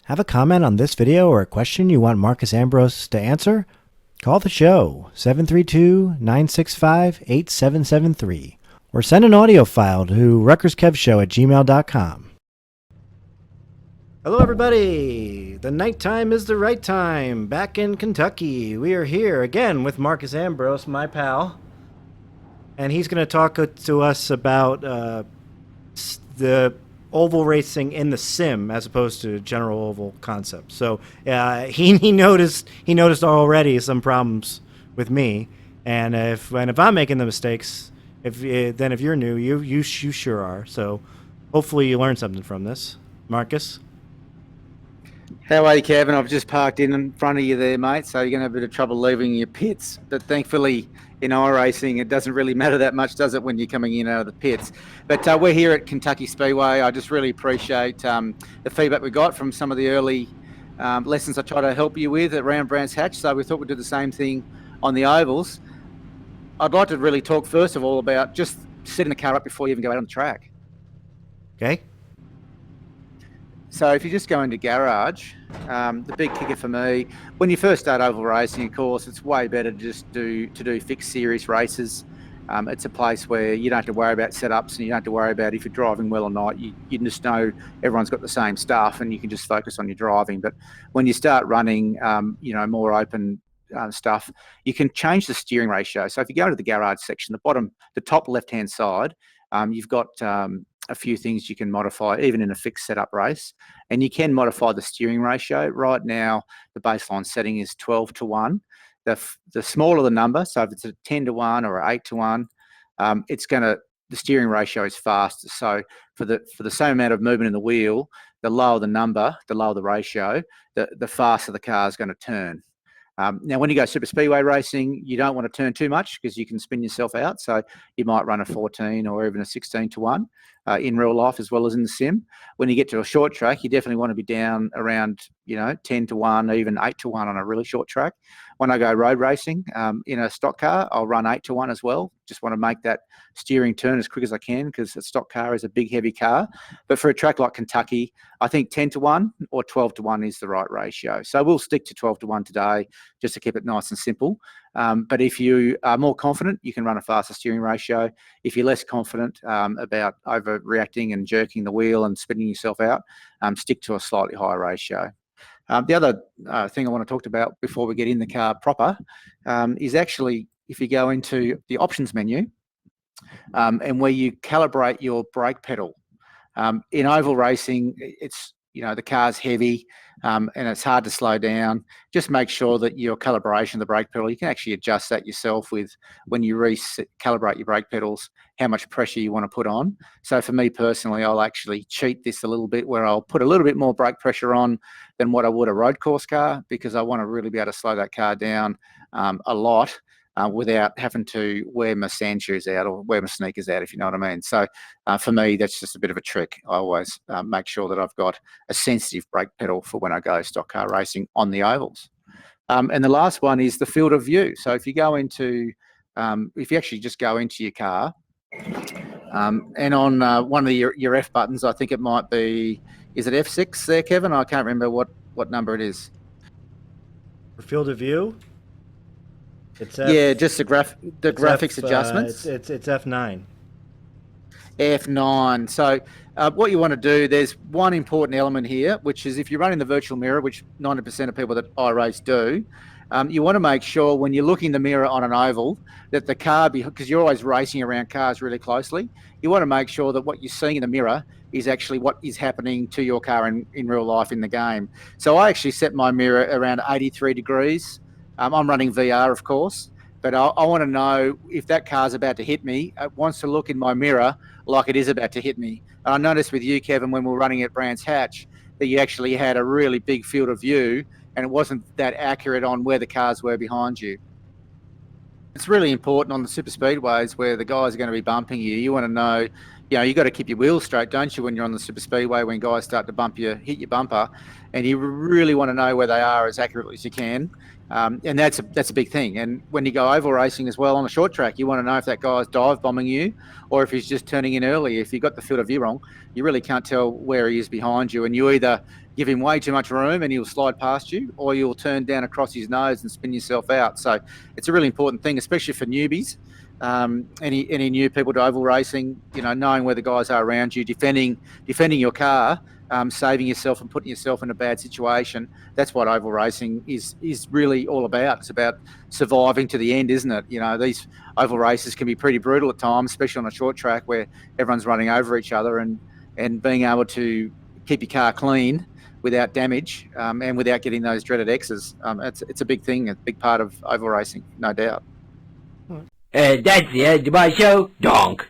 Have a comment on this video or a question you want Marcos Ambrose to answer? Call the show 732-965-8773 or send an audio file to RutgersKev Show at gmail.com. Hello everybody! The nighttime is the right time. Back in Kentucky. We are here again with Marcos Ambrose, my pal. And he's going to talk to us about the oval racing in the sim as opposed to general oval concept. So he noticed already some problems with me, and if I'm making the mistakes, if you're new, you sure are. So hopefully you learned something from this, Marcus. How are you, Kevin? I've just parked in front of you there, mate, so you're going to have a bit of trouble leaving your pits. But thankfully, in iRacing, it doesn't really matter that much, does it, when you're coming in out of the pits? But we're here at Kentucky Speedway. I just really appreciate the feedback we got from some of the early lessons I try to help you with around Brands Hatch. So we thought we'd do the same thing on the ovals. I'd like to really talk, first of all, about just setting the car up before you even go out on the track. Okay. So if you just go into garage, the big kicker for me, when you first start oval racing, of course, it's way better to just do fixed series races. It's a place where you don't have to worry about setups and you don't have to worry about if you're driving well or not. You just know everyone's got the same stuff and you can just focus on your driving. But when you start running, more open stuff, you can change the steering ratio. So if you go to the garage section, the top left-hand side, you've got a few things you can modify, even in a fixed setup race. And you can modify the steering ratio. Right now, the baseline setting is 12-1. The smaller the number, so if it's a 10-1 or 8-1, the steering ratio is faster. So for the same amount of movement in the wheel, the lower the number, the lower the ratio, the faster the car is going to turn. Now, when you go super speedway racing, you don't want to turn too much because you can spin yourself out. So you might run a 14 or even a 16-1 in real life as well as in the sim. When you get to a short track, you definitely want to be down around 10-1, even 8-1 on a really short track. When I go road racing in a stock car, I'll run 8-1 as well. Just want to make that steering turn as quick as I can because a stock car is a big, heavy car. But for a track like Kentucky, I think 10-1 or 12-1 is the right ratio. So we'll stick to 12-1 today just to keep it nice and simple. But if you are more confident, you can run a faster steering ratio. If you're less confident about overreacting and jerking the wheel and spinning yourself out, stick to a slightly higher ratio. The other thing I want to talk about before we get in the car proper is actually if you go into the options menu and where you calibrate your brake pedal. In oval racing, it's the car's heavy and it's hard to slow down. Just make sure that your calibration of the brake pedal, you can actually adjust that yourself with when you calibrate your brake pedals, how much pressure you want to put on. So for me personally, I'll actually cheat this a little bit where I'll put a little bit more brake pressure on than what I would a road course car because I want to really be able to slow that car down a lot. Without having to wear my sand shoes out or wear my sneakers out, if you know what I mean. So for me, that's just a bit of a trick. I always make sure that I've got a sensitive brake pedal for when I go stock car racing on the ovals. And the last one is the field of view. So if you go into, if you actually just go into your car and on one of your F buttons, I think it might be, is it F6 there, Kevin? I can't remember what number it is. For field of view? It's just the graphics adjustments. It's F9. F9. So what you want to do, there's one important element here, which is if you're running the virtual mirror, which 90% of people that iRace do, you want to make sure when you look in the mirror on an oval that the car, because you're always racing around cars really closely, you want to make sure that what you're seeing in the mirror is actually what is happening to your car in real life in the game. So I actually set my mirror around 83 degrees. I'm running VR, of course, but I want to know if that car's about to hit me, it wants to look in my mirror like it is about to hit me. And I noticed with you, Kevin, when we were running at Brands Hatch, that you actually had a really big field of view and it wasn't that accurate on where the cars were behind you. It's really important on the super speedways where the guys are going to be bumping you. You want to know, you got to keep your wheels straight, don't you, when you're on the super speedway, when guys start to hit your bumper, and you really want to know where they are as accurately as you can. And that's a big thing. And when you go oval racing as well on a short track, you want to know if that guy's dive bombing you or if he's just turning in early. If you've got the field of view wrong, you really can't tell where he is behind you. And you either give him way too much room and he'll slide past you, or you'll turn down across his nose and spin yourself out. So it's a really important thing, especially for newbies. Any new people to oval racing, knowing where the guys are around you, defending your car, saving yourself and putting yourself in a bad situation. That's what oval racing is really all about. It's about surviving to the end, isn't it? These oval races can be pretty brutal at times, especially on a short track where everyone's running over each other, and being able to keep your car clean without damage and without getting those dreaded X's. It's a big thing, a big part of oval racing, no doubt. That's the end of my show. Donk.